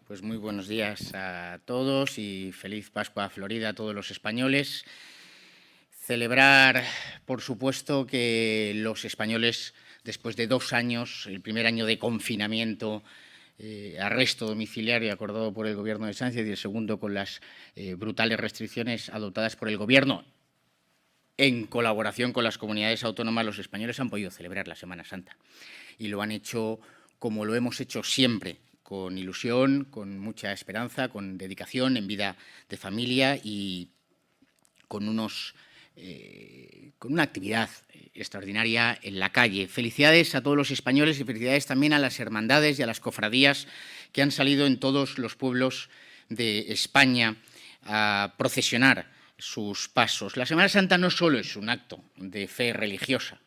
Pues muy buenos días a todos y feliz Pascua Florida a todos los españoles. Celebrar, por supuesto, que los españoles, después de 2 años, el primer año de confinamiento, arresto domiciliario acordado por el Gobierno de Sánchez y el segundo con las brutales restricciones adoptadas por el Gobierno, en colaboración con las comunidades autónomas, los españoles han podido celebrar la Semana Santa. Y lo han hecho como lo hemos hecho siempre, con ilusión, con mucha esperanza, con dedicación, en vida de familia y con una actividad extraordinaria en la calle. Felicidades a todos los españoles y felicidades también a las hermandades y a las cofradías que han salido en todos los pueblos de España a procesionar sus pasos. La Semana Santa no solo es un acto de fe religiosa,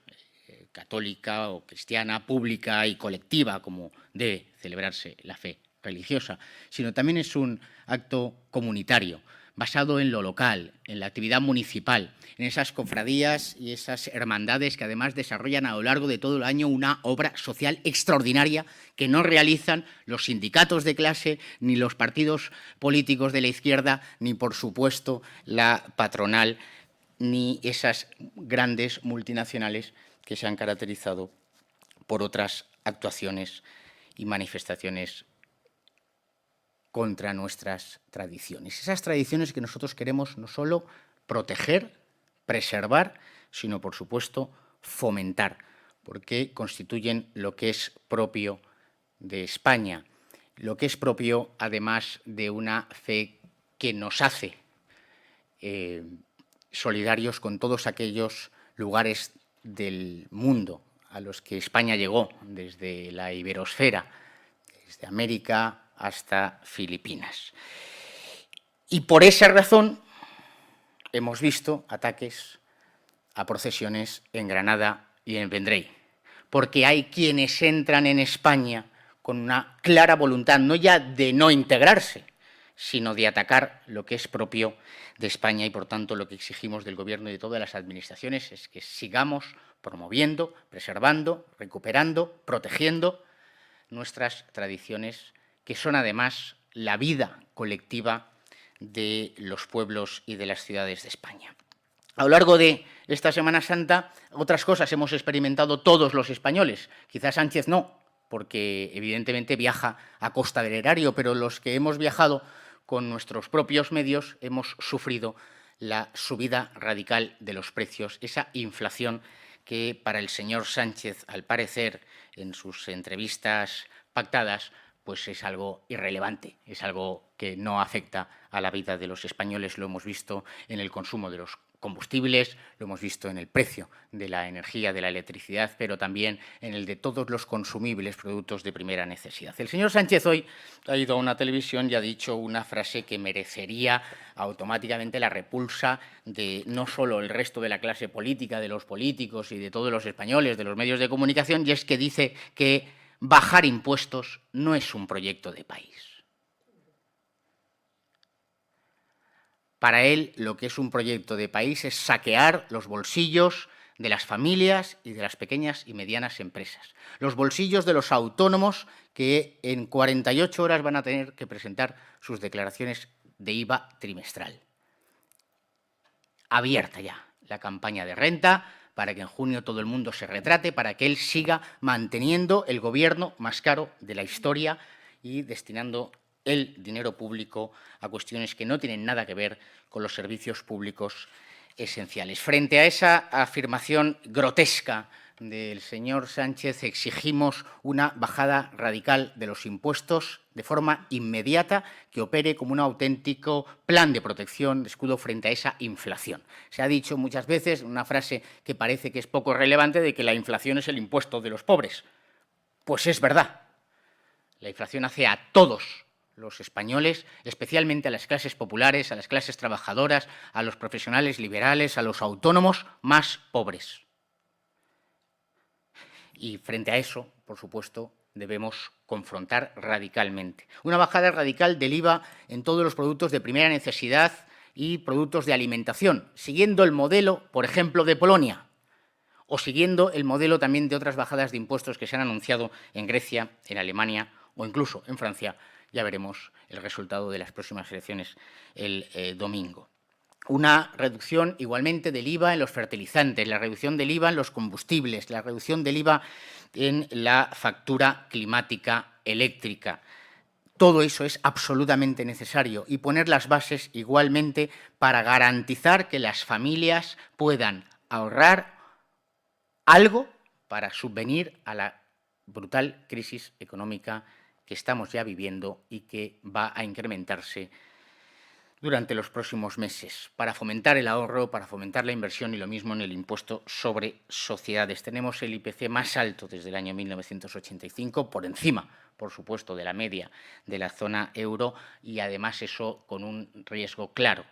católica o cristiana, pública y colectiva, como debe celebrarse la fe religiosa, sino también es un acto comunitario, basado en lo local, en la actividad municipal, en esas cofradías y esas hermandades que además desarrollan a lo largo de todo el año una obra social extraordinaria que no realizan los sindicatos de clase, ni los partidos políticos de la izquierda, ni por supuesto la patronal, ni esas grandes multinacionales que se han caracterizado por otras actuaciones y manifestaciones contra nuestras tradiciones. Esas tradiciones que nosotros queremos no solo proteger, preservar, sino, por supuesto, fomentar, porque constituyen lo que es propio de España, lo que es propio, además, de una fe que nos hace solidarios con todos aquellos lugares del mundo a los que España llegó, desde la iberosfera, desde América hasta Filipinas. Y por esa razón hemos visto ataques a procesiones en Granada y en Vendrell, porque hay quienes entran en España con una clara voluntad, no ya de no integrarse, sino de atacar lo que es propio de España y, por tanto, lo que exigimos del Gobierno y de todas las administraciones es que sigamos promoviendo, preservando, recuperando, protegiendo nuestras tradiciones, que son, además, la vida colectiva de los pueblos y de las ciudades de España. A lo largo de esta Semana Santa, otras cosas hemos experimentado todos los españoles. Quizás Sánchez no, porque evidentemente viaja a costa del erario, pero los que hemos viajado con nuestros propios medios hemos sufrido la subida radical de los precios, esa inflación que para el señor Sánchez, al parecer, en sus entrevistas pactadas, pues es algo irrelevante, es algo que no afecta a la vida de los españoles. Lo hemos visto en el consumo de los combustibles, lo hemos visto en el precio de la energía, de la electricidad, pero también en el de todos los consumibles productos de primera necesidad. El señor Sánchez hoy ha ido a una televisión y ha dicho una frase que merecería automáticamente la repulsa de no solo el resto de la clase política, de los políticos y de todos los españoles, de los medios de comunicación, y es que dice que bajar impuestos no es un proyecto de país. Para él, lo que es un proyecto de país es saquear los bolsillos de las familias y de las pequeñas y medianas empresas. Los bolsillos de los autónomos que en 48 horas van a tener que presentar sus declaraciones de IVA trimestral. Abierta ya la campaña de renta para que en junio todo el mundo se retrate, para que él siga manteniendo el gobierno más caro de la historia y destinando el dinero público a cuestiones que no tienen nada que ver con los servicios públicos esenciales. Frente a esa afirmación grotesca del señor Sánchez, exigimos una bajada radical de los impuestos de forma inmediata que opere como un auténtico plan de protección, de escudo frente a esa inflación. Se ha dicho muchas veces, una frase que parece que es poco relevante, de que la inflación es el impuesto de los pobres. Pues es verdad. La inflación hace a todos los españoles, especialmente a las clases populares, a las clases trabajadoras, a los profesionales liberales, a los autónomos, más pobres. Y frente a eso, por supuesto, debemos confrontar radicalmente. Una bajada radical del IVA en todos los productos de primera necesidad y productos de alimentación, siguiendo el modelo, por ejemplo, de Polonia, o siguiendo el modelo también de otras bajadas de impuestos que se han anunciado en Grecia, en Alemania o incluso en Francia, ya veremos el resultado de las próximas elecciones el domingo. Una reducción igualmente del IVA en los fertilizantes, la reducción del IVA en los combustibles, la reducción del IVA en la factura climática eléctrica. Todo eso es absolutamente necesario y poner las bases igualmente para garantizar que las familias puedan ahorrar algo para subvenir a la brutal crisis económica que estamos ya viviendo y que va a incrementarse durante los próximos meses, para fomentar el ahorro, para fomentar la inversión y lo mismo en el impuesto sobre sociedades. Tenemos el IPC más alto desde el año 1985, por encima, por supuesto, de la media de la zona euro y además eso con un riesgo claro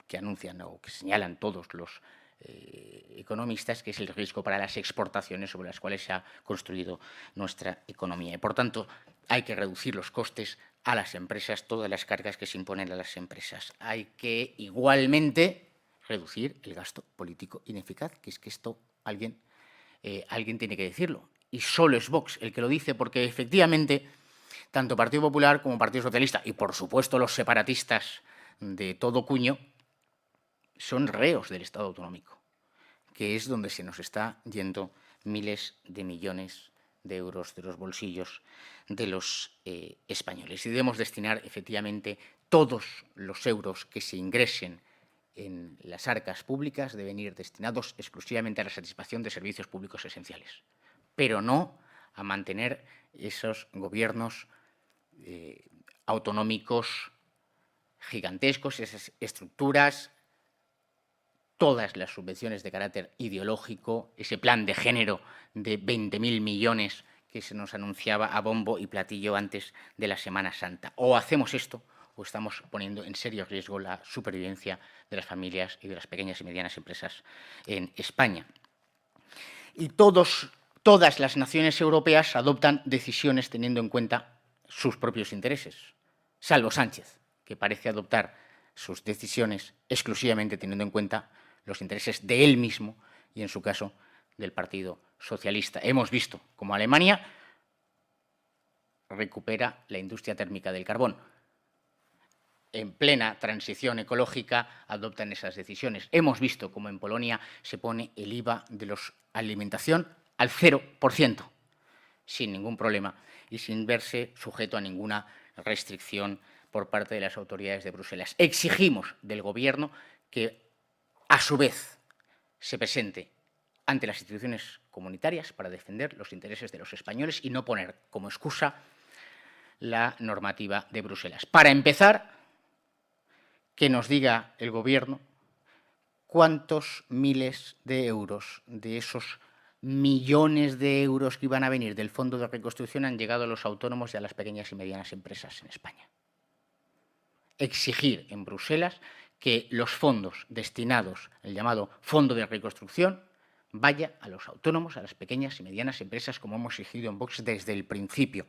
que anuncian o que señalan todos los economistas, que es el riesgo para las exportaciones sobre las cuales se ha construido nuestra economía. Y, por tanto, hay que reducir los costes a las empresas, todas las cargas que se imponen a las empresas. Hay que, igualmente, reducir el gasto político ineficaz, que es que esto alguien tiene que decirlo. Y solo es Vox el que lo dice, porque, efectivamente, tanto Partido Popular como Partido Socialista, y, por supuesto, los separatistas de todo cuño, son reos del Estado autonómico, que es donde se nos está yendo miles de millones de euros de los bolsillos de los españoles. Y debemos destinar, efectivamente, todos los euros que se ingresen en las arcas públicas deben ir destinados exclusivamente a la satisfacción de servicios públicos esenciales, pero no a mantener esos gobiernos autonómicos gigantescos, esas estructuras, todas las subvenciones de carácter ideológico, ese plan de género de 20.000 millones que se nos anunciaba a bombo y platillo antes de la Semana Santa. O hacemos esto o estamos poniendo en serio riesgo la supervivencia de las familias y de las pequeñas y medianas empresas en España. Y todas las naciones europeas adoptan decisiones teniendo en cuenta sus propios intereses, salvo Sánchez, que parece adoptar sus decisiones exclusivamente teniendo en cuenta los intereses de él mismo y, en su caso, del Partido Socialista. Hemos visto cómo Alemania recupera la industria térmica del carbón. En plena transición ecológica adoptan esas decisiones. Hemos visto cómo en Polonia se pone el IVA de la alimentación al 0%, sin ningún problema y sin verse sujeto a ninguna restricción por parte de las autoridades de Bruselas. Exigimos del Gobierno que, a su vez, se presente ante las instituciones comunitarias para defender los intereses de los españoles y no poner como excusa la normativa de Bruselas. Para empezar, que nos diga el Gobierno cuántos miles de euros de esos millones de euros que iban a venir del Fondo de Reconstrucción han llegado a los autónomos y a las pequeñas y medianas empresas en España. Exigir en Bruselas que los fondos destinados al llamado Fondo de Reconstrucción vaya a los autónomos, a las pequeñas y medianas empresas, como hemos exigido en Vox desde el principio,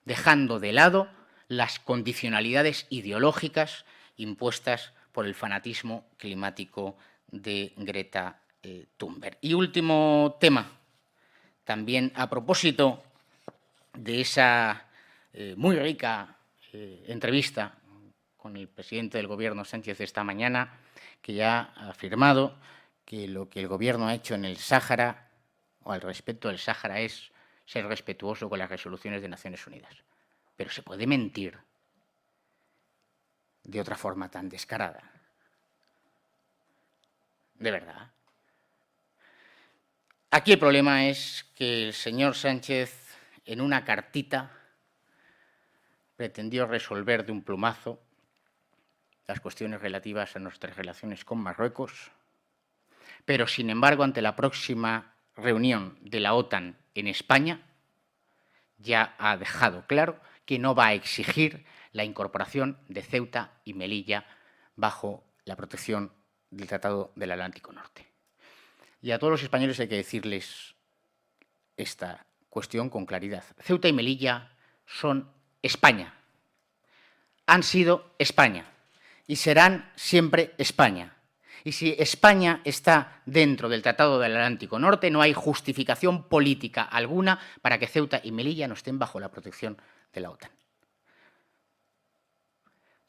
dejando de lado las condicionalidades ideológicas impuestas por el fanatismo climático de Greta Thunberg. Y último tema, también a propósito de esa muy rica entrevista con el presidente del Gobierno, Sánchez, esta mañana, que ya ha afirmado que lo que el Gobierno ha hecho en el Sáhara o al respecto del Sáhara es ser respetuoso con las resoluciones de Naciones Unidas. Pero se puede mentir de otra forma tan descarada. De verdad. Aquí el problema es que el señor Sánchez, en una cartita, pretendió resolver de un plumazo las cuestiones relativas a nuestras relaciones con Marruecos, pero, sin embargo, ante la próxima reunión de la OTAN en España, ya ha dejado claro que no va a exigir la incorporación de Ceuta y Melilla bajo la protección del Tratado del Atlántico Norte. Y a todos los españoles hay que decirles esta cuestión con claridad. Ceuta y Melilla son España, han sido España y serán siempre España. Y si España está dentro del Tratado del Atlántico Norte, no hay justificación política alguna para que Ceuta y Melilla no estén bajo la protección de la OTAN.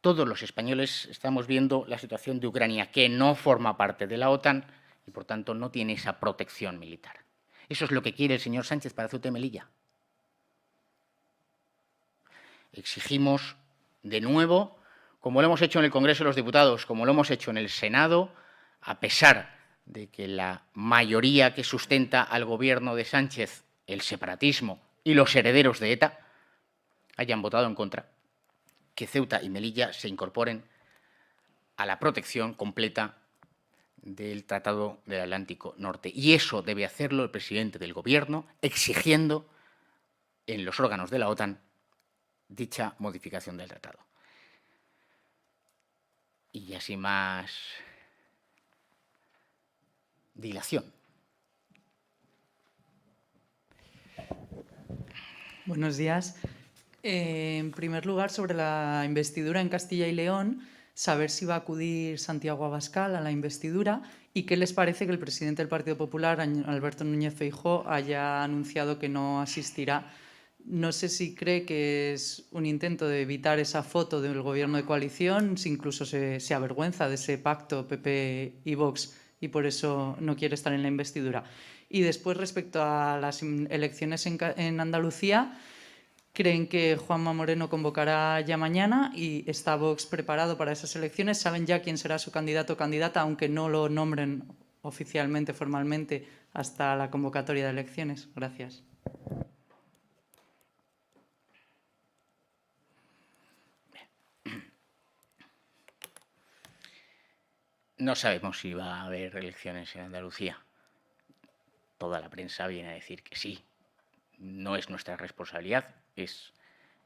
Todos los españoles estamos viendo la situación de Ucrania, que no forma parte de la OTAN y, por tanto, no tiene esa protección militar. Eso es lo que quiere el señor Sánchez para Ceuta y Melilla. Exigimos, de nuevo, como lo hemos hecho en el Congreso de los Diputados, como lo hemos hecho en el Senado, a pesar de que la mayoría que sustenta al gobierno de Sánchez, el separatismo y los herederos de ETA, hayan votado en contra, que Ceuta y Melilla se incorporen a la protección completa del Tratado del Atlántico Norte. Y eso debe hacerlo el presidente del Gobierno, exigiendo en los órganos de la OTAN dicha modificación del tratado. Y así más dilación. Buenos días. En primer lugar, sobre la investidura en Castilla y León, saber si va a acudir Santiago Abascal a la investidura y qué les parece que el presidente del Partido Popular, Alberto Núñez Feijóo, haya anunciado que no asistirá. No sé si cree que es un intento de evitar esa foto del gobierno de coalición, si incluso se avergüenza de ese pacto PP y Vox y por eso no quiere estar en la investidura. Y después, respecto a las elecciones en Andalucía, ¿creen que Juanma Moreno convocará ya mañana y está Vox preparado para esas elecciones? ¿Saben ya quién será su candidato o candidata, aunque no lo nombren oficialmente, formalmente, hasta la convocatoria de elecciones? Gracias. No sabemos si va a haber elecciones en Andalucía. Toda la prensa viene a decir que sí. No es nuestra responsabilidad, es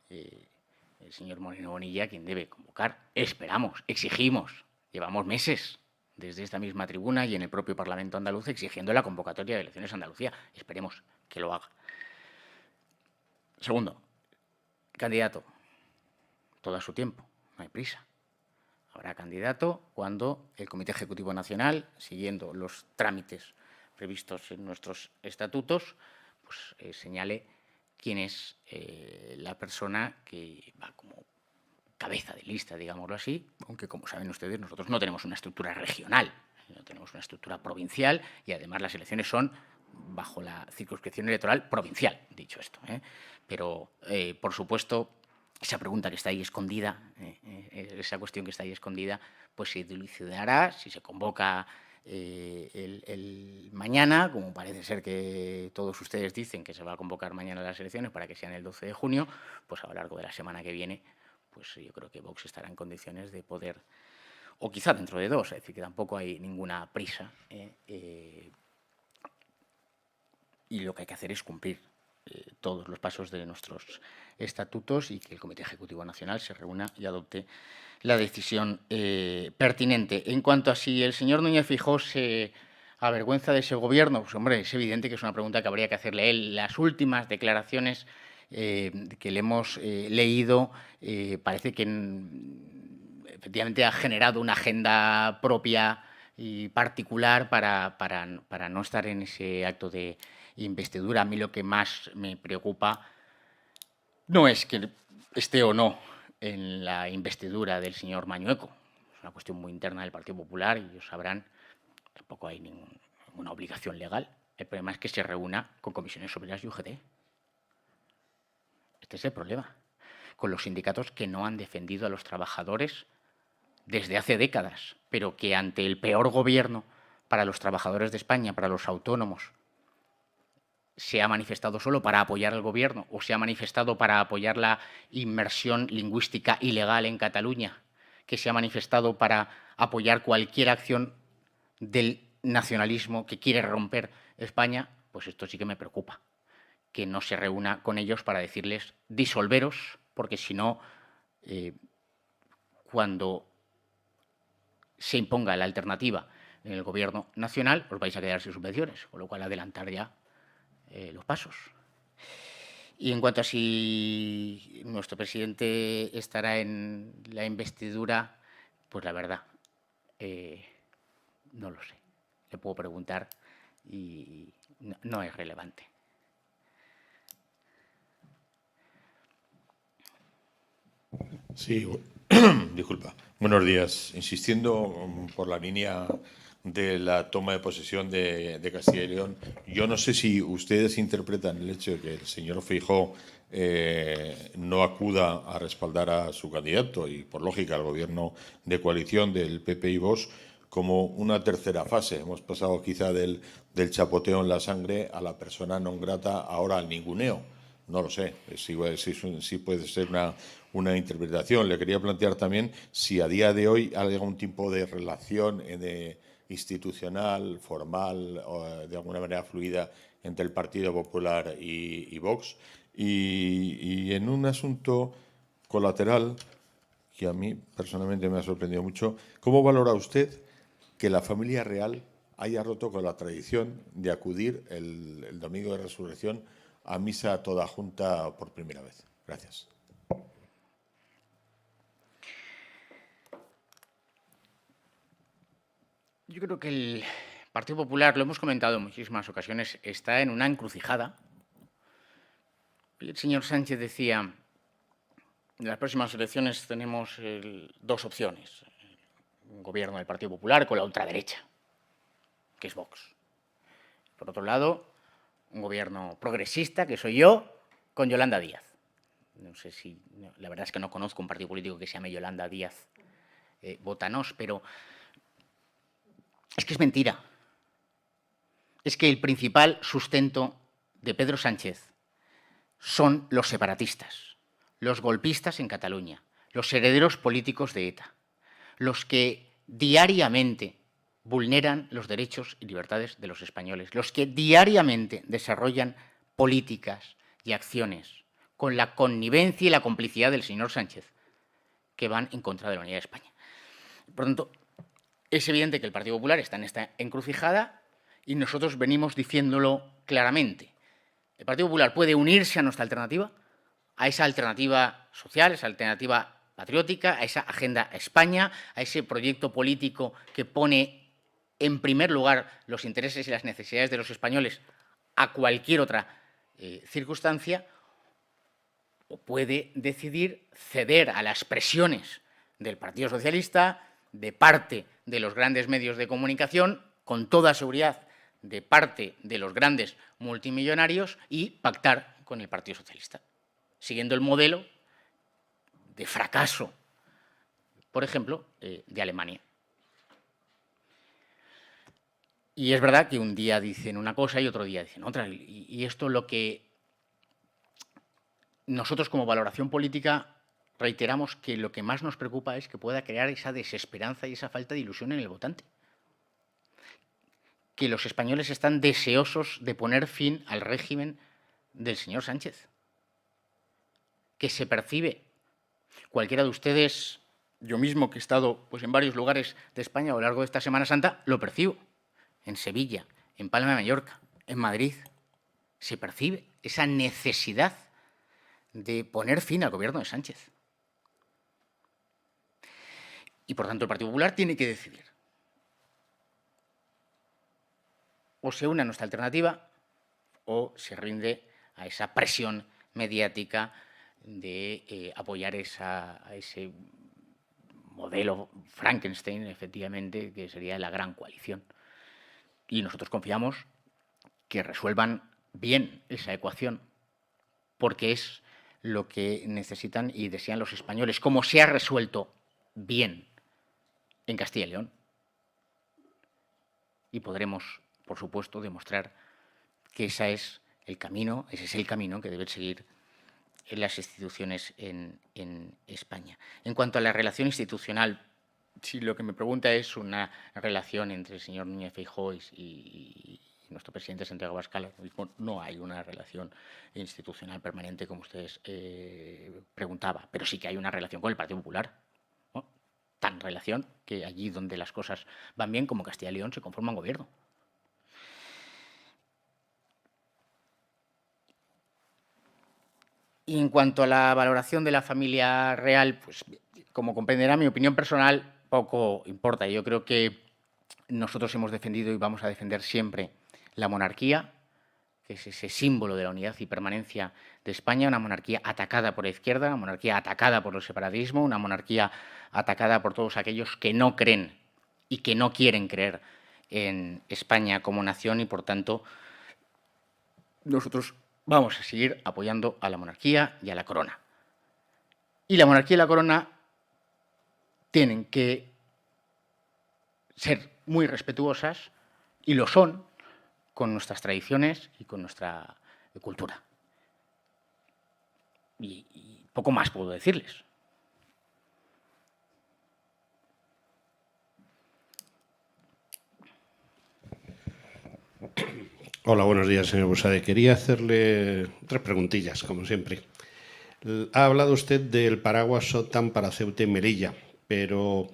el señor Moreno Bonilla quien debe convocar. Esperamos, exigimos, llevamos meses desde esta misma tribuna y en el propio Parlamento andaluz exigiendo la convocatoria de elecciones en Andalucía. Esperemos que lo haga. Segundo, candidato, todo a su tiempo, no hay prisa. Habrá candidato cuando el Comité Ejecutivo Nacional, siguiendo los trámites previstos en nuestros estatutos, pues señale quién es la persona que va como cabeza de lista, digámoslo así, aunque como saben ustedes nosotros no tenemos una estructura regional, no tenemos una estructura provincial y además las elecciones son bajo la circunscripción electoral provincial, dicho esto. Pero, por supuesto, esa pregunta que está ahí escondida, esa cuestión que está ahí escondida, pues se dilucidará si se convoca el mañana, como parece ser que todos ustedes dicen que se va a convocar mañana las elecciones para que sean el 12 de junio, pues a lo largo de la semana que viene, pues yo creo que Vox estará en condiciones de poder, o quizá dentro de dos, es decir, que tampoco hay ninguna prisa, y lo que hay que hacer es cumplir todos los pasos de nuestros estatutos y que el Comité Ejecutivo Nacional se reúna y adopte la decisión pertinente. En cuanto a si el señor Núñez Feijóo se avergüenza de ese gobierno, pues hombre, es evidente que es una pregunta que habría que hacerle a él. Las últimas declaraciones que le hemos leído parece que efectivamente ha generado una agenda propia y particular para no estar en ese acto de investidura. A mí lo que más me preocupa no es que esté o no en la investidura del señor Mañueco. Es una cuestión muy interna del Partido Popular y ellos sabrán, tampoco hay ninguna obligación legal. El problema es que se reúna con comisiones obreras y UGT. Este es el problema. Con los sindicatos que no han defendido a los trabajadores desde hace décadas, pero que ante el peor gobierno para los trabajadores de España, para los autónomos, se ha manifestado solo para apoyar al gobierno o se ha manifestado para apoyar la inmersión lingüística ilegal en Cataluña, que se ha manifestado para apoyar cualquier acción del nacionalismo que quiere romper España, pues esto sí que me preocupa, que no se reúna con ellos para decirles disolveros, porque si no, cuando se imponga la alternativa en el gobierno nacional, os vais a quedar sin subvenciones, con lo cual adelantar ya los pasos. Y en cuanto a si nuestro presidente estará en la investidura, pues la verdad, no lo sé. Le puedo preguntar y no es relevante. Sí, Disculpa. Buenos días. Insistiendo por la línea de la toma de posesión de Castilla y León, yo no sé si ustedes interpretan el hecho de que el señor Feijóo no acuda a respaldar a su candidato y, por lógica, al gobierno de coalición del PP y Vox como una tercera fase. Hemos pasado quizá del chapoteo en la sangre a la persona non grata, ahora al ninguneo. No lo sé, sí puede ser una interpretación. Le quería plantear también si a día de hoy hay algún tipo de relación institucional, formal, o de alguna manera fluida entre el Partido Popular y Vox. Y en un asunto colateral que a mí personalmente me ha sorprendido mucho, ¿cómo valora usted que la familia real haya roto con la tradición de acudir el domingo de Resurrección a misa toda junta por primera vez? Gracias. Yo creo que el Partido Popular, lo hemos comentado en muchísimas ocasiones, está en una encrucijada. El señor Sánchez decía, en las próximas elecciones tenemos dos opciones. Un gobierno del Partido Popular con la ultraderecha, que es Vox. Por otro lado, un gobierno progresista, que soy yo, con Yolanda Díaz. No sé si, la verdad es que no conozco un partido político que se llame Yolanda Díaz Botanós, pero es que es mentira. Es que el principal sustento de Pedro Sánchez son los separatistas, los golpistas en Cataluña, los herederos políticos de ETA, los que diariamente vulneran los derechos y libertades de los españoles, los que diariamente desarrollan políticas y acciones con la connivencia y la complicidad del señor Sánchez, que van en contra de la unidad de España. Por lo tanto, es evidente que el Partido Popular está en esta encrucijada y nosotros venimos diciéndolo claramente. El Partido Popular puede unirse a nuestra alternativa, a esa alternativa social, esa alternativa patriótica, a esa agenda España, a ese proyecto político que pone en primer lugar los intereses y las necesidades de los españoles a cualquier otra circunstancia, o puede decidir ceder a las presiones del Partido Socialista, de parte de los grandes medios de comunicación, con toda seguridad de parte de los grandes multimillonarios y pactar con el Partido Socialista, siguiendo el modelo de fracaso, por ejemplo, de Alemania. Y es verdad que un día dicen una cosa y otro día dicen otra. Y esto lo que nosotros como valoración política reiteramos que lo que más nos preocupa es que pueda crear esa desesperanza y esa falta de ilusión en el votante. Que los españoles están deseosos de poner fin al régimen del señor Sánchez. Que se percibe, cualquiera de ustedes, yo mismo que he estado pues, en varios lugares de España a lo largo de esta Semana Santa, lo percibo. En Sevilla, en Palma de Mallorca, en Madrid. Se percibe esa necesidad de poner fin al gobierno de Sánchez. Y por tanto el Partido Popular tiene que decidir. O se une a nuestra alternativa o se rinde a esa presión mediática de apoyar a ese modelo Frankenstein, efectivamente, que sería la gran coalición. Y nosotros confiamos que resuelvan bien esa ecuación, porque es lo que necesitan y desean los españoles, como se ha resuelto bien en Castilla y León. Y podremos, por supuesto, demostrar que ese es el camino que deben seguir en las instituciones en España. En cuanto a la relación institucional, si lo que me pregunta es una relación entre el señor Núñez Feijóo y nuestro presidente Santiago Abascal, no hay una relación institucional permanente, como ustedes preguntaba, pero sí que hay una relación con el Partido Popular, ¿no? Tan relación que allí donde las cosas van bien, como Castilla y León, se conforma un gobierno. Y en cuanto a la valoración de la familia real, pues como comprenderá, mi opinión personal poco importa. Yo creo que nosotros hemos defendido y vamos a defender siempre la monarquía, que es ese símbolo de la unidad y permanencia de España, una monarquía atacada por la izquierda, una monarquía atacada por el separatismo, una monarquía atacada por todos aquellos que no creen y que no quieren creer en España como nación, y por tanto nosotros vamos a seguir apoyando a la monarquía y a la corona. Y la monarquía y la corona tienen que ser muy respetuosas, y lo son, con nuestras tradiciones y con nuestra cultura. Y poco más puedo decirles. Hola, buenos días, señor Buxade. Quería hacerle 3 preguntillas, como siempre. Ha hablado usted del paraguas OTAN para Ceuta y Melilla, pero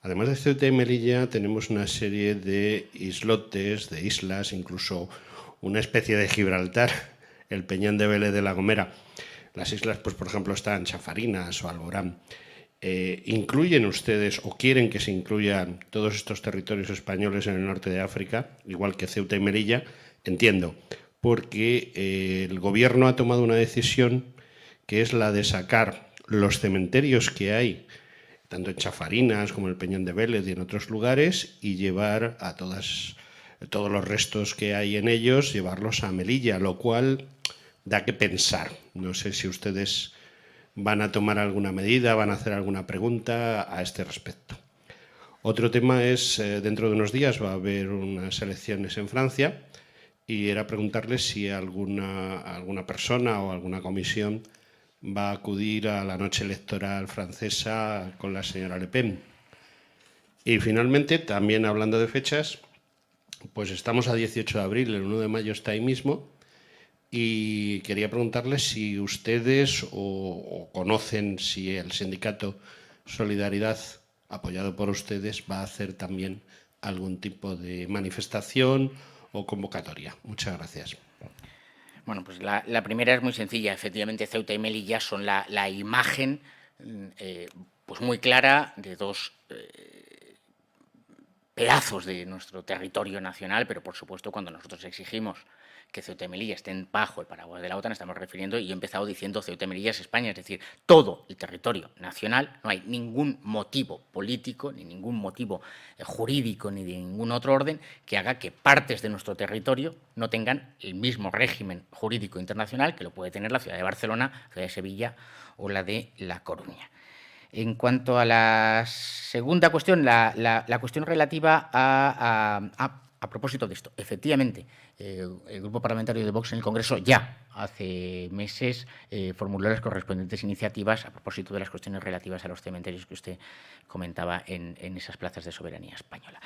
además de Ceuta y Melilla tenemos una serie de islotes, de islas, incluso una especie de Gibraltar, el Peñón de Vélez de la Gomera. Las islas, pues por ejemplo, están Chafarinas o Alborán. ¿Incluyen ustedes o quieren que se incluyan todos estos territorios españoles en el norte de África, igual que Ceuta y Melilla? Entiendo, porque el Gobierno ha tomado una decisión que es la de sacar los cementerios que hay, tanto en Chafarinas como en el Peñón de Vélez y en otros lugares, y llevar a todos los restos que hay en ellos, llevarlos a Melilla, lo cual da que pensar. No sé si ustedes van a tomar alguna medida, van a hacer alguna pregunta a este respecto. Otro tema es, dentro de unos días va a haber unas elecciones en Francia, y era preguntarle si alguna persona o alguna comisión va a acudir a la noche electoral francesa con la señora Le Pen. Y finalmente, también hablando de fechas, pues estamos a 18 de abril, el 1 de mayo está ahí mismo, y quería preguntarle si ustedes o conocen si el sindicato Solidaridad, apoyado por ustedes, va a hacer también algún tipo de manifestación o convocatoria. Muchas gracias. Bueno, pues la primera es muy sencilla. Efectivamente, Ceuta y Melilla son la imagen pues muy clara de dos pedazos de nuestro territorio nacional, pero por supuesto cuando nosotros exigimos que Ceuta y Melilla estén bajo el paraguas de la OTAN, estamos refiriendo, y he empezado diciendo Ceuta y Melilla es España, es decir, todo el territorio nacional. No hay ningún motivo político, ni ningún motivo jurídico, ni de ningún otro orden que haga que partes de nuestro territorio no tengan el mismo régimen jurídico internacional que lo puede tener la ciudad de Barcelona, la ciudad de Sevilla o la de La Coruña. En cuanto a la segunda cuestión, la cuestión relativa a propósito de esto, efectivamente, el Grupo Parlamentario de Vox en el Congreso ya hace meses formuló las correspondientes iniciativas a propósito de las cuestiones relativas a los cementerios que usted comentaba en esas plazas de soberanía española.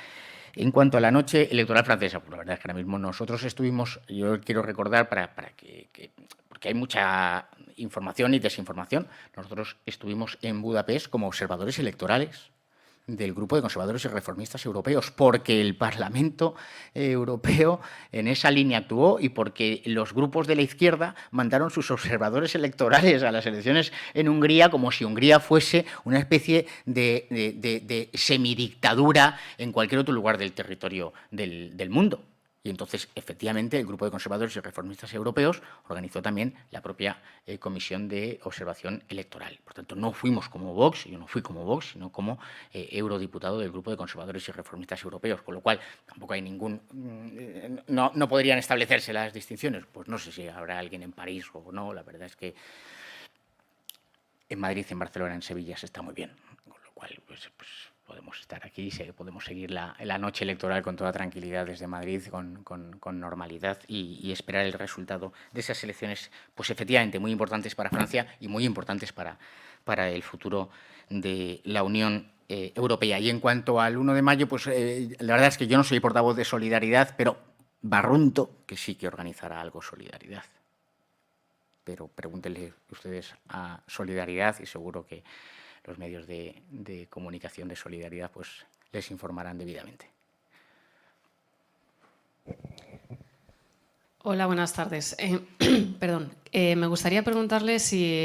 En cuanto a la noche electoral francesa, pues la verdad es que ahora mismo nosotros estuvimos, yo quiero recordar porque hay mucha información y desinformación, nosotros estuvimos en Budapest como observadores electorales del Grupo de Conservadores y Reformistas Europeos, porque el Parlamento Europeo en esa línea actuó y porque los grupos de la izquierda mandaron sus observadores electorales a las elecciones en Hungría, como si Hungría fuese una especie de semidictadura en cualquier otro lugar del territorio del mundo. Y entonces, efectivamente, el Grupo de Conservadores y Reformistas Europeos organizó también la propia Comisión de Observación Electoral. Por tanto, no fuimos como Vox, yo no fui como Vox, sino como eurodiputado del Grupo de Conservadores y Reformistas Europeos, con lo cual tampoco hay ningún... No podrían establecerse las distinciones. Pues no sé si habrá alguien en París o no, la verdad es que en Madrid, en Barcelona, en Sevilla se está muy bien, con lo cual pues podemos estar aquí, podemos seguir la noche electoral con toda tranquilidad desde Madrid, con normalidad y esperar el resultado de esas elecciones, pues efectivamente muy importantes para Francia y muy importantes para el futuro de la Unión Europea. Y en cuanto al 1 de mayo, pues la verdad es que yo no soy portavoz de Solidaridad, pero barrunto que sí que organizará algo Solidaridad. Pero pregúntenle ustedes a Solidaridad y seguro que los medios de comunicación de Solidaridad pues les informarán debidamente. Hola, buenas tardes. Perdón, me gustaría preguntarle si,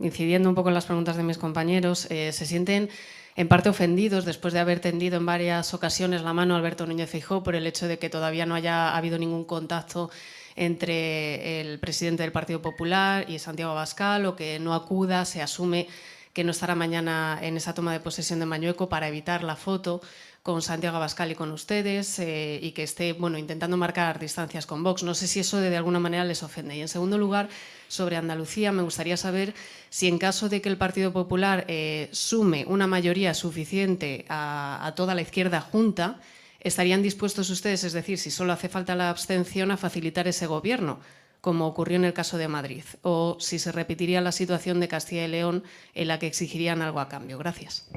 incidiendo un poco en las preguntas de mis compañeros, se sienten en parte ofendidos después de haber tendido en varias ocasiones la mano a Alberto Núñez Feijóo por el hecho de que todavía no haya habido ningún contacto entre el presidente del Partido Popular y Santiago Abascal, o que no acuda, se asume que no estará mañana en esa toma de posesión de Mañueco para evitar la foto con Santiago Abascal y con ustedes, y que esté intentando marcar distancias con Vox. No sé si eso de alguna manera les ofende. Y en segundo lugar, sobre Andalucía, me gustaría saber si en caso de que el Partido Popular sume una mayoría suficiente a toda la izquierda junta, ¿estarían dispuestos ustedes, es decir, si solo hace falta la abstención, a facilitar ese gobierno, como ocurrió en el caso de Madrid? O si se repetiría la situación de Castilla y León, en la que exigirían algo a cambio. Gracias.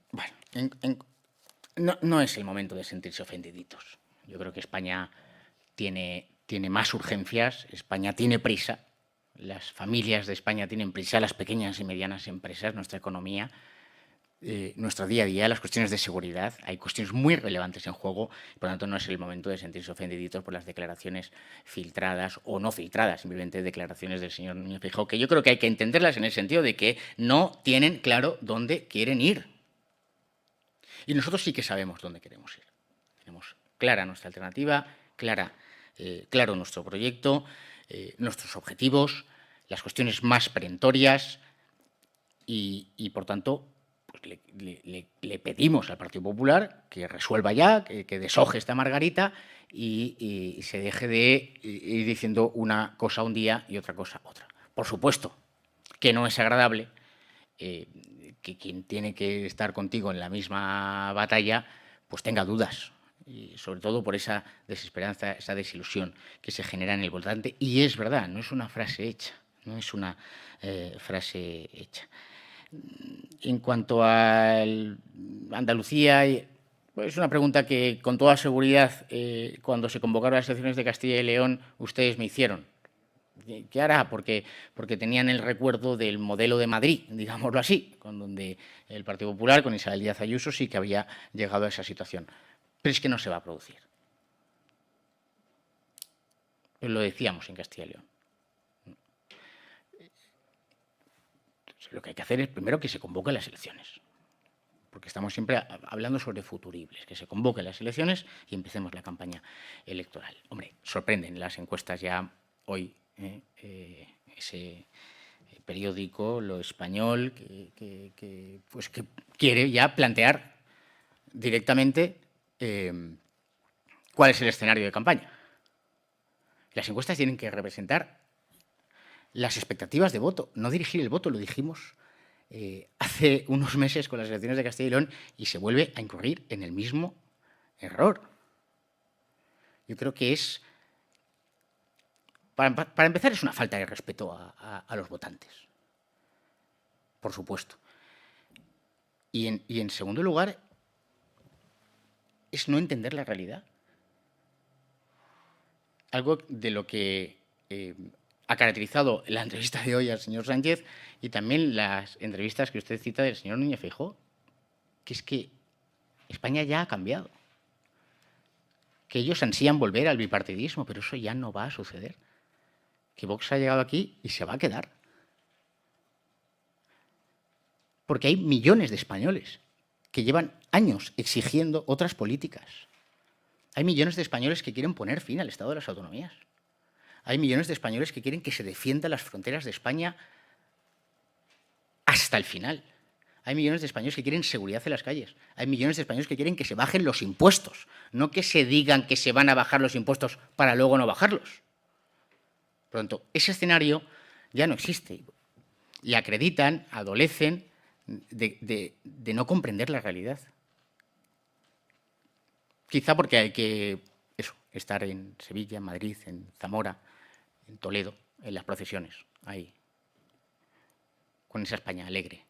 Bueno, no es el momento de sentirse ofendiditos. Yo creo que España tiene más urgencias, España tiene prisa, las familias de España tienen prisa, las pequeñas y medianas empresas, nuestra economía, nuestro día a día, las cuestiones de seguridad. Hay cuestiones muy relevantes en juego, por lo tanto no es el momento de sentirse ofendiditos por las declaraciones filtradas o no filtradas, simplemente declaraciones del señor Núñez Feijóo, que yo creo que hay que entenderlas en el sentido de que no tienen claro dónde quieren ir. Y nosotros sí que sabemos dónde queremos ir. Tenemos clara nuestra alternativa, claro nuestro proyecto, nuestros objetivos, las cuestiones más perentorias y por tanto, pues le pedimos al Partido Popular que resuelva ya, que deshoje esta margarita y se deje de ir diciendo una cosa un día y otra cosa otra. Por supuesto que no es agradable que quien tiene que estar contigo en la misma batalla pues tenga dudas, y sobre todo por esa desesperanza, esa desilusión que se genera en el votante. Y es verdad, no es una frase hecha, no es una frase hecha. En cuanto a Andalucía, pues es una pregunta que con toda seguridad cuando se convocaron las elecciones de Castilla y León ustedes me hicieron. ¿Qué hará? Porque tenían el recuerdo del modelo de Madrid, digámoslo así, con donde el Partido Popular, con Isabel Díaz Ayuso, sí que había llegado a esa situación. Pero es que no se va a producir. Lo decíamos en Castilla y León. Entonces, lo que hay que hacer es primero que se convoquen las elecciones, porque estamos siempre hablando sobre futuribles, que se convoquen las elecciones y empecemos la campaña electoral. Hombre, sorprenden las encuestas ya hoy. Ese periódico, Lo Español, que quiere ya plantear directamente cuál es el escenario de campaña. Las encuestas tienen que representar las expectativas de voto, no dirigir el voto. Lo dijimos hace unos meses con las elecciones de Castilla y León y se vuelve a incurrir en el mismo error. Yo creo que es... Para empezar, es una falta de respeto a los votantes, por supuesto. Y en segundo lugar, es no entender la realidad. Algo de lo que ha caracterizado la entrevista de hoy al señor Sánchez y también las entrevistas que usted cita del señor Núñez Feijóo, que es que España ya ha cambiado. Que ellos ansían volver al bipartidismo, pero eso ya no va a suceder. Que Vox ha llegado aquí y se va a quedar. Porque hay millones de españoles que llevan años exigiendo otras políticas. Hay millones de españoles que quieren poner fin al Estado de las Autonomías. Hay millones de españoles que quieren que se defiendan las fronteras de España hasta el final. Hay millones de españoles que quieren seguridad en las calles. Hay millones de españoles que quieren que se bajen los impuestos, no que se digan que se van a bajar los impuestos para luego no bajarlos. Por lo tanto, ese escenario ya no existe y acreditan, adolecen de no comprender la realidad. Quizá porque hay que estar en Sevilla, en Madrid, en Zamora, en Toledo, en las procesiones, ahí, con esa España alegre,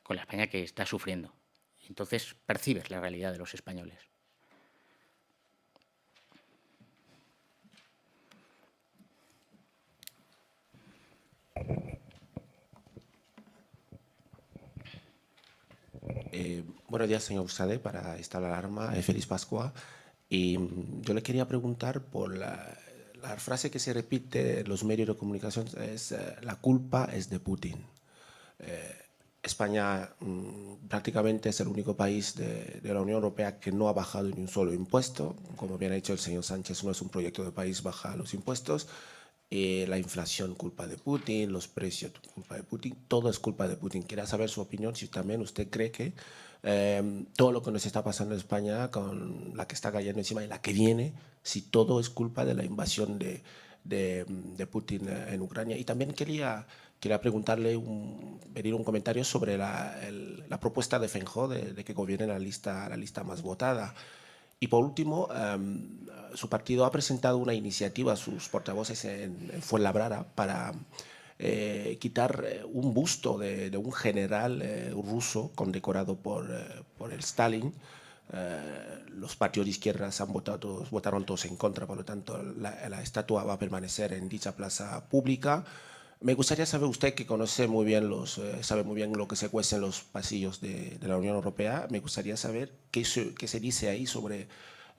con la España que está sufriendo. Entonces percibes la realidad de los españoles. Buenos días, señor Busade, para esta alarma. Feliz Pascua. Y yo le quería preguntar por la frase que se repite en los medios de comunicación, es la culpa es de Putin. España prácticamente es el único país de la Unión Europea que no ha bajado ni un solo impuesto. Como bien ha dicho el señor Sánchez, no es un proyecto de país bajar los impuestos. La inflación culpa de Putin, los precios culpa de Putin, todo es culpa de Putin. Quería saber su opinión, si también usted cree que todo lo que nos está pasando en España, con la que está cayendo encima y la que viene, si todo es culpa de la invasión de Putin en Ucrania. Y también quería preguntarle, pedir un comentario sobre la propuesta de Feijóo de que gobierne la lista más votada. Y por último, su partido ha presentado una iniciativa a sus portavoces en Fuenlabrada para quitar un busto de un general ruso condecorado por el Stalin. Los partidos de izquierdas votaron todos en contra, por lo tanto la estatua va a permanecer en dicha plaza pública. Me gustaría saber, usted que conoce muy bien sabe muy bien lo que se cuece en los pasillos de la Unión Europea, me gustaría saber qué se dice ahí sobre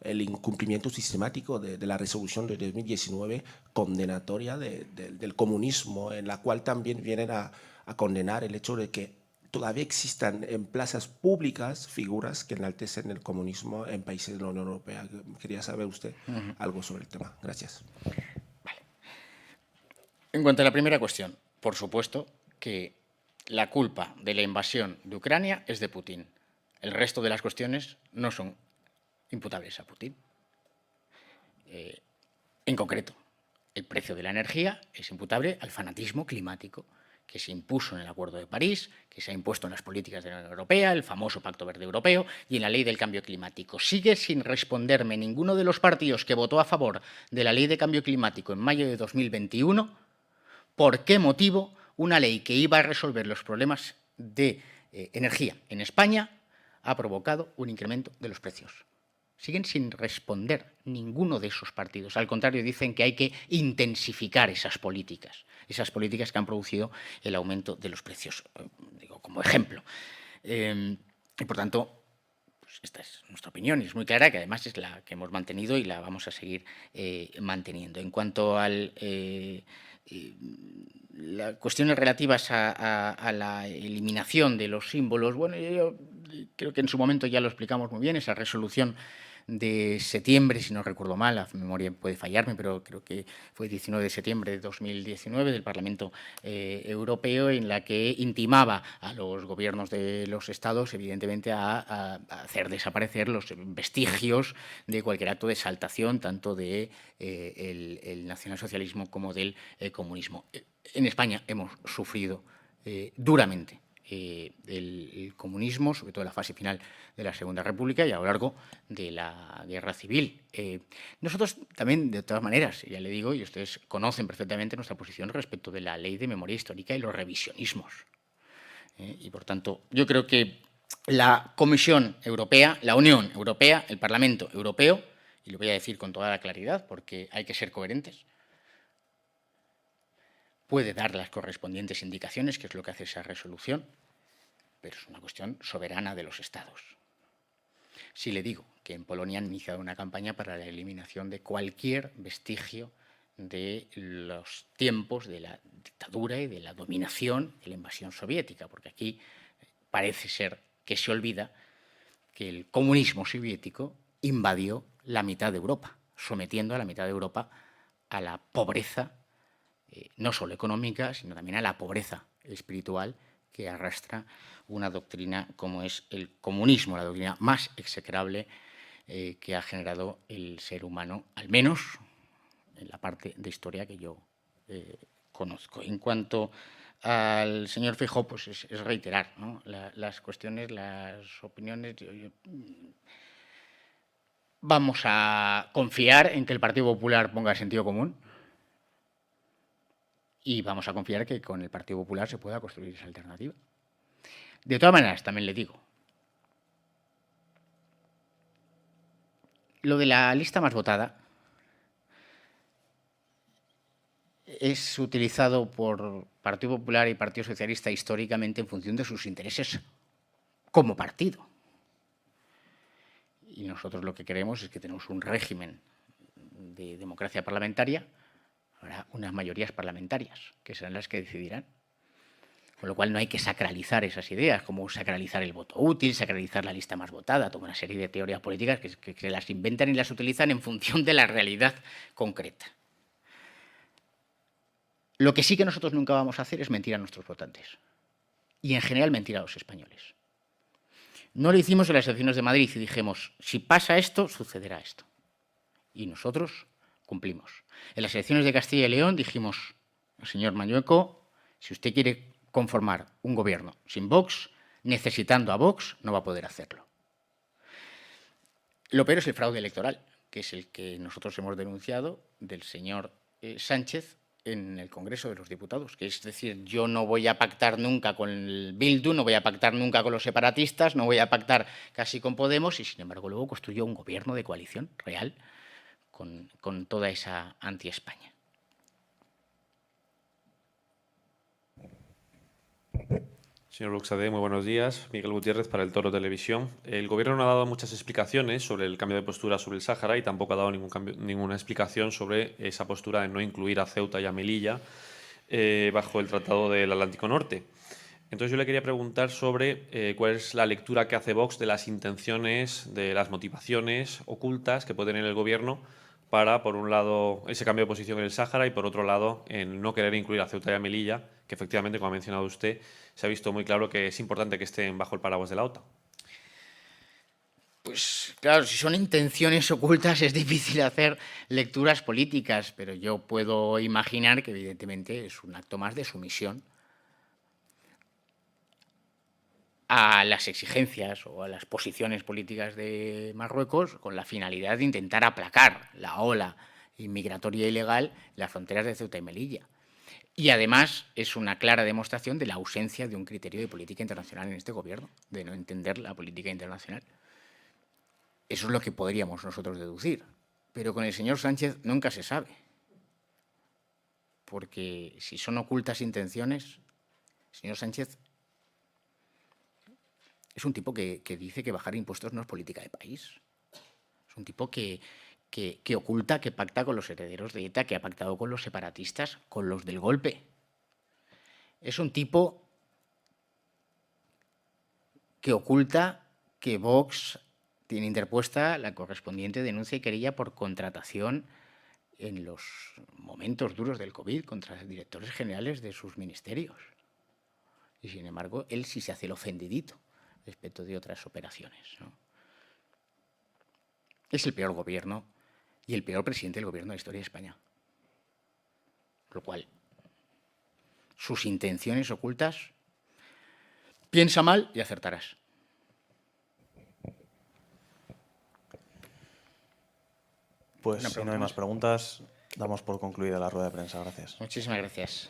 el incumplimiento sistemático de la resolución de 2019 condenatoria del comunismo, en la cual también vienen a condenar el hecho de que todavía existan en plazas públicas figuras que enaltecen el comunismo en países de la Unión Europea. Quería saber usted algo sobre el tema. Gracias. En cuanto a la primera cuestión, por supuesto que la culpa de la invasión de Ucrania es de Putin. El resto de las cuestiones no son imputables a Putin. En concreto, el precio de la energía es imputable al fanatismo climático que se impuso en el Acuerdo de París, que se ha impuesto en las políticas de la Unión Europea, el famoso Pacto Verde Europeo y en la Ley del Cambio Climático. Sigue sin responderme ninguno de los partidos que votó a favor de la Ley de Cambio Climático en mayo de 2021 por qué motivo una ley que iba a resolver los problemas de energía en España ha provocado un incremento de los precios. Siguen sin responder ninguno de esos partidos. Al contrario, dicen que hay que intensificar esas políticas que han producido el aumento de los precios, digo, como ejemplo. Y por tanto, pues esta es nuestra opinión y es muy clara, que además es la que hemos mantenido y la vamos a seguir manteniendo. En cuanto a las cuestiones relativas a la eliminación de los símbolos, bueno, yo creo que en su momento ya lo explicamos muy bien, esa resolución de septiembre, si no recuerdo mal, la memoria puede fallarme, pero creo que fue 19 de septiembre de 2019 del Parlamento Europeo, en la que intimaba a los gobiernos de los estados, evidentemente, a hacer desaparecer los vestigios de cualquier acto de exaltación, tanto del el nacionalsocialismo como del comunismo. En España hemos sufrido duramente el comunismo, sobre todo en la fase final de la Segunda República y a lo largo de la Guerra Civil. Nosotros también, de todas maneras, ya le digo, y ustedes conocen perfectamente nuestra posición respecto de la Ley de Memoria Histórica y los revisionismos. Y, por tanto, yo creo que la Comisión Europea, la Unión Europea, el Parlamento Europeo, y lo voy a decir con toda la claridad porque hay que ser coherentes, puede dar las correspondientes indicaciones, que es lo que hace esa resolución, pero es una cuestión soberana de los Estados. Si le digo que en Polonia han iniciado una campaña para la eliminación de cualquier vestigio de los tiempos de la dictadura y de la dominación de la invasión soviética, porque aquí parece ser que se olvida que el comunismo soviético invadió la mitad de Europa, sometiendo a la mitad de Europa a la pobreza, no solo económica, sino también a la pobreza espiritual que arrastra una doctrina como es el comunismo, la doctrina más execrable que ha generado el ser humano, al menos en la parte de historia que yo conozco. En cuanto al señor Feijóo, pues es reiterar, ¿no?, las cuestiones, las opiniones. Vamos a confiar en que el Partido Popular ponga sentido común y vamos a confiar que con el Partido Popular se pueda construir esa alternativa. De todas maneras, también le digo, lo de la lista más votada es utilizado por Partido Popular y Partido Socialista históricamente en función de sus intereses como partido. Y nosotros lo que queremos es que tenemos un régimen de democracia parlamentaria, habrá unas mayorías parlamentarias, que serán las que decidirán. Con lo cual no hay que sacralizar esas ideas, como sacralizar el voto útil, sacralizar la lista más votada, toda una serie de teorías políticas que las inventan y las utilizan en función de la realidad concreta. Lo que sí que nosotros nunca vamos a hacer es mentir a nuestros votantes. Y en general mentir a los españoles. No lo hicimos en las elecciones de Madrid y dijimos, si pasa esto, sucederá esto. Y nosotros cumplimos. En las elecciones de Castilla y León dijimos, señor Mañueco, si usted quiere conformar un gobierno sin Vox, necesitando a Vox, no va a poder hacerlo. Lo peor es el fraude electoral, que es el que nosotros hemos denunciado del señor Sánchez en el Congreso de los Diputados, que es decir, yo no voy a pactar nunca con el Bildu, no voy a pactar nunca con los separatistas, no voy a pactar casi con Podemos y, sin embargo, luego construyó un gobierno de coalición real con toda esa anti-España. Señor Buxadé, muy buenos días. Miguel Gutiérrez para El Toro Televisión. El Gobierno no ha dado muchas explicaciones sobre el cambio de postura sobre el Sáhara y tampoco ha dado ninguna explicación sobre esa postura de no incluir a Ceuta y a Melilla bajo el Tratado del Atlántico Norte. Entonces yo le quería preguntar sobre cuál es la lectura que hace Vox de las intenciones, de las motivaciones ocultas que puede tener el Gobierno para, por un lado, ese cambio de posición en el Sáhara y, por otro lado, en no querer incluir a Ceuta y a Melilla, que efectivamente, como ha mencionado usted, se ha visto muy claro que es importante que estén bajo el paraguas de la OTAN. Pues claro, si son intenciones ocultas es difícil hacer lecturas políticas, pero yo puedo imaginar que evidentemente es un acto más de sumisión a las exigencias o a las posiciones políticas de Marruecos con la finalidad de intentar aplacar la ola inmigratoria ilegal en las fronteras de Ceuta y Melilla. Y además es una clara demostración de la ausencia de un criterio de política internacional en este gobierno, de no entender la política internacional. Eso es lo que podríamos nosotros deducir. Pero con el señor Sánchez nunca se sabe. Porque si son ocultas intenciones, el señor Sánchez es un tipo que dice que bajar impuestos no es política de país. Es un tipo que oculta, que pacta con los herederos de ETA, que ha pactado con los separatistas, con los del golpe. Es un tipo que oculta que Vox tiene interpuesta la correspondiente denuncia y querella por contratación en los momentos duros del COVID contra directores generales de sus ministerios. Y, sin embargo, él sí se hace el ofendidito respecto de otras operaciones, ¿no? Es el peor gobierno y el peor presidente del gobierno de la historia de España. Por lo cual, sus intenciones ocultas, piensa mal y acertarás. Pues si no hay más preguntas, damos por concluida la rueda de prensa. Gracias. Muchísimas gracias.